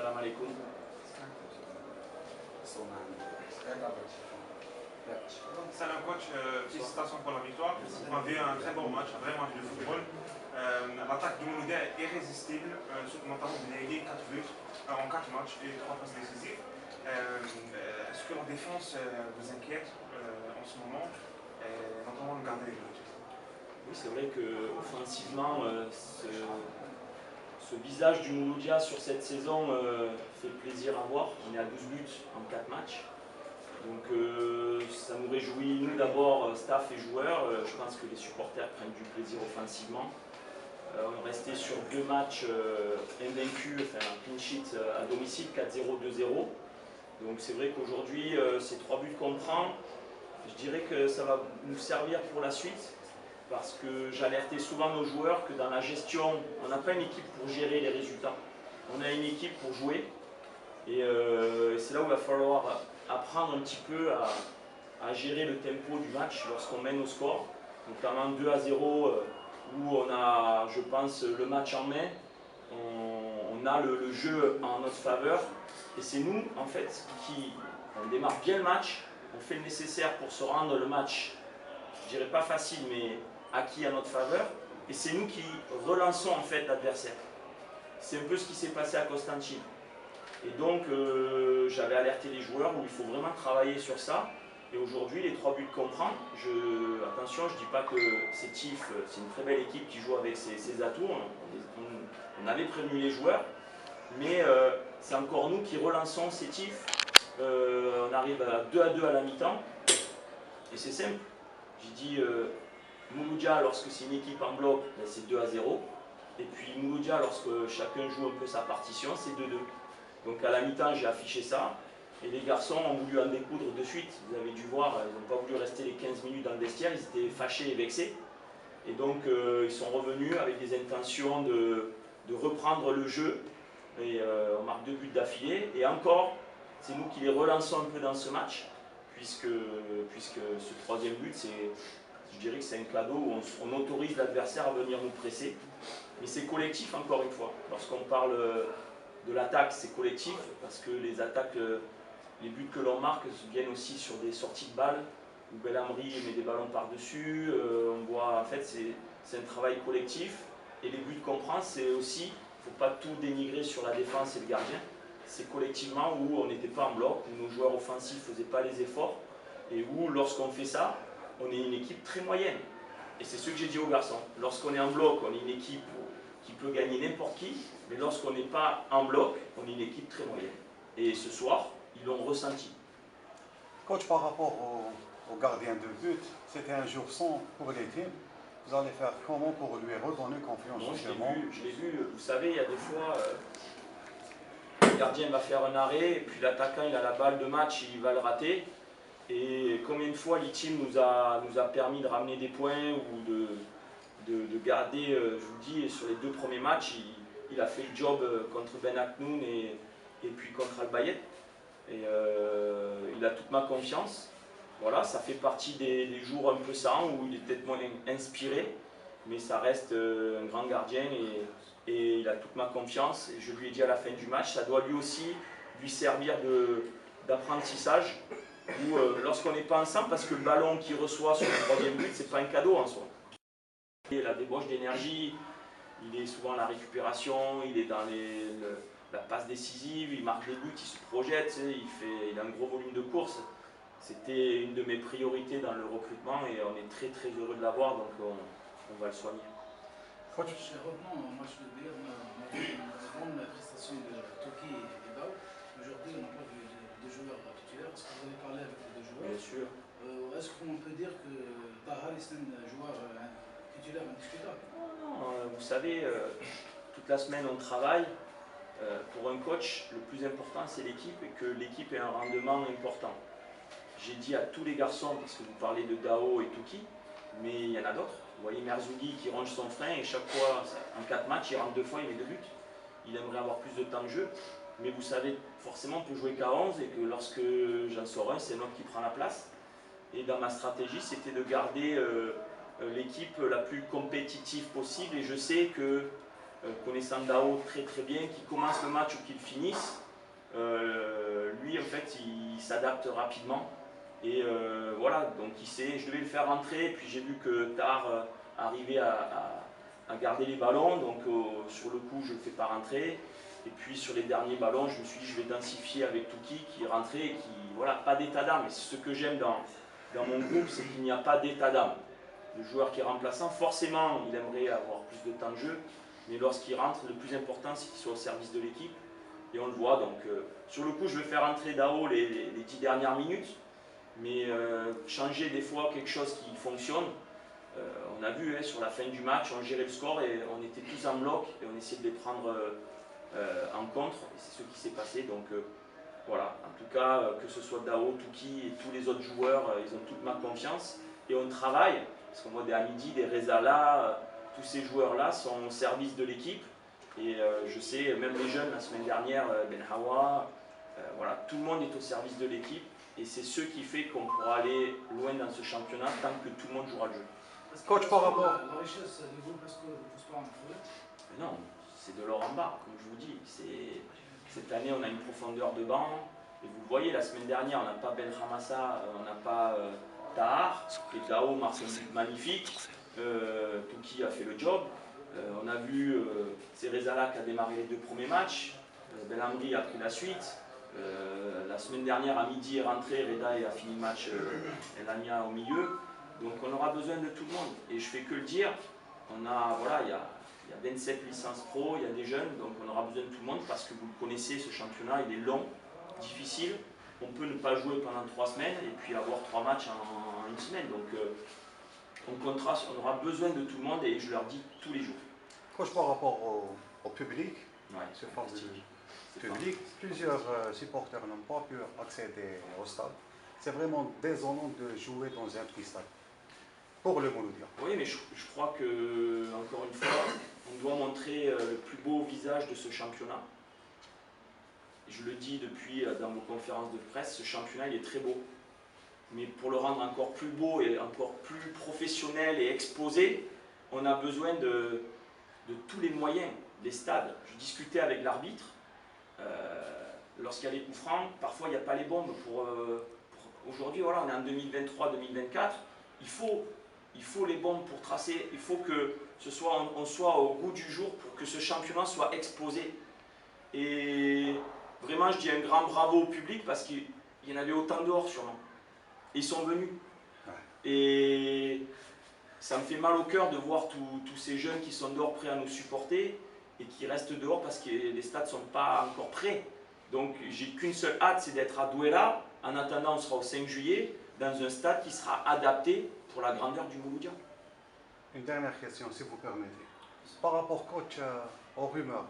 Salam alaikum. Salam coach, félicitations pour la victoire. On a vu un très bon match, un vrai match de football. L'attaque du Mouloudia est irrésistible, notamment vous avez gagné 4 buts en 4 matchs et 3 passes décisives. Est-ce que la défense vous inquiète en ce moment, notamment le gardien des buts? Oui, c'est vrai qu'offensivement, ce visage du Mouloudia sur cette saison fait plaisir à voir. On est à 12 buts en 4 matchs. Donc ça nous réjouit, nous d'abord, staff et joueurs. Je pense que les supporters prennent du plaisir offensivement. On est resté sur 2 matchs invaincus, enfin un clean sheet à domicile, 4-0, 2-0. Donc c'est vrai qu'aujourd'hui, ces 3 buts qu'on prend, je dirais que ça va nous servir pour la suite. Parce que j'alertais souvent nos joueurs que dans la gestion, on n'a pas une équipe pour gérer les résultats. On a une équipe pour jouer. Et c'est là où il va falloir apprendre un petit peu à gérer le tempo du match lorsqu'on mène au score. Notamment 2-0 où on a, je pense, le match en main. On a le jeu en notre faveur. Et c'est nous, en fait, on démarre bien le match. On fait le nécessaire pour se rendre le match, je dirais pas facile, mais acquis à notre faveur, et c'est nous qui relançons en fait l'adversaire. C'est un peu ce qui s'est passé à Constantine. Et donc j'avais alerté les joueurs où il faut vraiment travailler sur ça. Et aujourd'hui, les 3 buts qu'on prend, attention, je ne dis pas que c'est TIF, c'est une très belle équipe qui joue avec ses atouts. On avait prévenu les joueurs, mais c'est encore nous qui relançons ces TIF. On arrive à 2-2 à la mi-temps, et c'est simple. J'ai dit Mouloudia, lorsque c'est une équipe en bloc, ben c'est 2-0. Et puis Mouloudia, lorsque chacun joue un peu sa partition, c'est 2-2. Donc à la mi-temps, j'ai affiché ça. Et les garçons ont voulu en découdre de suite. Vous avez dû voir, ils n'ont pas voulu rester les 15 minutes dans le vestiaire. Ils étaient fâchés et vexés. Et donc ils sont revenus avec des intentions de reprendre le jeu. Et on marque 2 buts d'affilée. Et encore, c'est nous qui les relançons un peu dans ce match. Puisque ce 3e but, je dirais que c'est un cadeau où on autorise l'adversaire à venir nous presser. Mais c'est collectif encore une fois. Lorsqu'on parle de l'attaque, c'est collectif parce que les attaques, les buts que l'on marque viennent aussi sur des sorties de balles où Belhamri met des ballons par-dessus. On voit, en fait, c'est un travail collectif. Et les buts qu'on prend, c'est aussi, il ne faut pas tout dénigrer sur la défense et le gardien. C'est collectivement où on n'était pas en bloc, où nos joueurs offensifs ne faisaient pas les efforts et où lorsqu'on fait ça, on est une équipe très moyenne. Et c'est ce que j'ai dit aux garçons. Lorsqu'on est en bloc, on est une équipe qui peut gagner n'importe qui, mais lorsqu'on n'est pas en bloc, on est une équipe très moyenne. Et ce soir, ils l'ont ressenti. Coach, par rapport au gardien de but, c'était un jour sans pour les teams. Vous allez faire comment pour lui redonner confiance? Non, je l'ai vu, vous savez, il y a des fois, le gardien va faire un arrêt, et puis l'attaquant, il a la balle de match, il va le rater. Et combien de fois l'ITIM nous a permis de ramener des points ou de garder, je vous dis, sur les 2 premiers matchs, il a fait le job contre Ben Aknoun et puis contre Al Bayet. Et il a toute ma confiance. Voilà, ça fait partie des jours un peu sans où il est peut-être moins inspiré, mais ça reste un grand gardien et il a toute ma confiance. Et je lui ai dit à la fin du match, ça doit lui aussi lui servir d'apprentissage. Où lorsqu'on n'est pas ensemble, parce que le ballon qu'il reçoit sur le 3e but, c'est pas un cadeau en soi. Et la débauche d'énergie, il est souvent à la récupération, il est dans la passe décisive, il marque des buts, il se projette, il a un gros volume de course. C'était une de mes priorités dans le recrutement et on est très très heureux de l'avoir, donc on va le soigner. Coach, revenons au match de hier, on a vu une grande prestation de Toki et Dao. Aujourd'hui, on n'a pas vu de joueurs titulaires. Est-ce que vous avez parlé avec les 2 joueurs? Bien sûr. Est-ce qu'on peut dire que Tahar est un joueur titulaire indiscutable? Non, vous savez, toute la semaine on travaille. Pour un coach, le plus important c'est l'équipe et que l'équipe ait un rendement important. J'ai dit à tous les garçons, parce que vous parlez de Dao et Toki, mais il y en a d'autres. Vous voyez Merzougui qui range son frein et chaque fois, en 4 matchs, il rentre 2 fois, il met 2 buts. Il aimerait avoir plus de temps de jeu. Mais vous savez, forcément, on peut jouer qu'à 11 et que lorsque j'en sors un, c'est l'autre qui prend la place. Et dans ma stratégie, c'était de garder l'équipe la plus compétitive possible. Et je sais que connaissant Dao très très bien, qu'il commence le match ou qu'il finisse, lui en fait il s'adapte rapidement. Et voilà, donc il sait, je devais le faire rentrer, puis j'ai vu que Tahar arrivait à garder les ballons, donc sur le coup je ne le fais pas rentrer. Et puis sur les derniers ballons, je me suis dit je vais densifier avec Touki qui est rentré et qui, voilà, pas d'état d'âme. Et c'est ce que j'aime dans mon groupe, c'est qu'il n'y a pas d'état d'âme. Le joueur qui est remplaçant, forcément il aimerait avoir plus de temps de jeu, mais lorsqu'il rentre, le plus important c'est qu'il soit au service de l'équipe. Et on le voit, donc sur le coup je vais faire rentrer Dao les 10 dernières minutes. Mais changer des fois quelque chose qui fonctionne, on a vu sur la fin du match, on gérait le score et on était tous en bloc et on essayait de les prendre en contre, et c'est ce qui s'est passé. Donc voilà, en tout cas, que ce soit Dao, Touki et tous les autres joueurs, ils ont toute ma confiance et on travaille, parce qu'on voit des Hamidi, des Rezala, tous ces joueurs-là sont au service de l'équipe. Et je sais, même les jeunes, la semaine dernière, Ben Hawa, voilà, tout le monde est au service de l'équipe. Et c'est ce qui fait qu'on pourra aller loin dans ce championnat tant que tout le monde jouera le jeu. Coach, par rapport... La richesse du groupe, est-ce que vous ne poussez pas en feu? Non, c'est de l'or en bas, comme je vous dis. Cette année, on a une profondeur de banc. Et vous le voyez, la semaine dernière, on n'a pas Ben Hamassa, on n'a pas Tahar. Et Dao marque un but magnifique. Touki a fait le job. On a vu Rezala qui a démarré les 2 premiers matchs. Ben Amri a pris la suite. La semaine dernière, à midi est rentré, Reda a fini le match, Elania au milieu. Donc on aura besoin de tout le monde. Et je fais que le dire, voilà, il y a 27 licences pro, il y a des jeunes, donc on aura besoin de tout le monde parce que vous le connaissez, ce championnat, il est long, difficile. On peut ne pas jouer pendant 3 semaines et puis avoir 3 matchs en une semaine. Donc on aura besoin de tout le monde et je leur dis tous les jours. Coach, par rapport au public, Ouais, ce forme public, plusieurs supporters n'ont pas pu accéder au stade. C'est vraiment désolant de jouer dans un petit stade pour le Mouloudia. Oui, mais je crois que, encore une fois, on doit montrer le plus beau visage de ce championnat. Je le dis depuis dans vos conférences de presse, ce championnat il est très beau. Mais pour le rendre encore plus beau et encore plus professionnel et exposé, on a besoin de tous les moyens, des stades. Je discutais avec l'arbitre. Lorsqu'il y a les coups francs, parfois il n'y a pas les bombes pour aujourd'hui, voilà, on est en 2023-2024, il faut les bombes pour tracer, il faut que on soit au goût du jour pour que ce championnat soit exposé. Et vraiment, je dis un grand bravo au public parce qu'il y en avait autant dehors sûrement. Et ils sont venus. Et ça me fait mal au cœur de voir tous ces jeunes qui sont dehors prêts à nous supporter et qui restent dehors parce que les stades ne sont pas encore prêts. Donc j'ai qu'une seule hâte, c'est d'être à Douala. En attendant, on sera au 5 juillet dans un stade qui sera adapté pour la grandeur du Mouloudia. Une dernière question, si vous permettez. Par rapport, coach, aux rumeurs,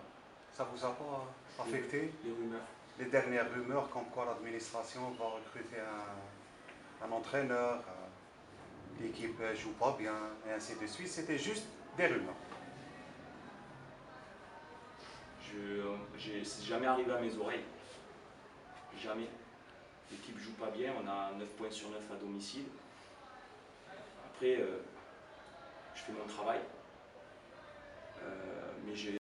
ça ne vous a pas affecté? Les rumeurs. Les dernières rumeurs comme quoi l'administration va recruter un entraîneur, l'équipe ne joue pas bien, et ainsi de suite. C'était juste des rumeurs. C'est jamais arrivé à mes oreilles. Jamais. L'équipe joue pas bien, on a 9 points sur 9 à domicile. Après, je fais mon travail. Mais j'ai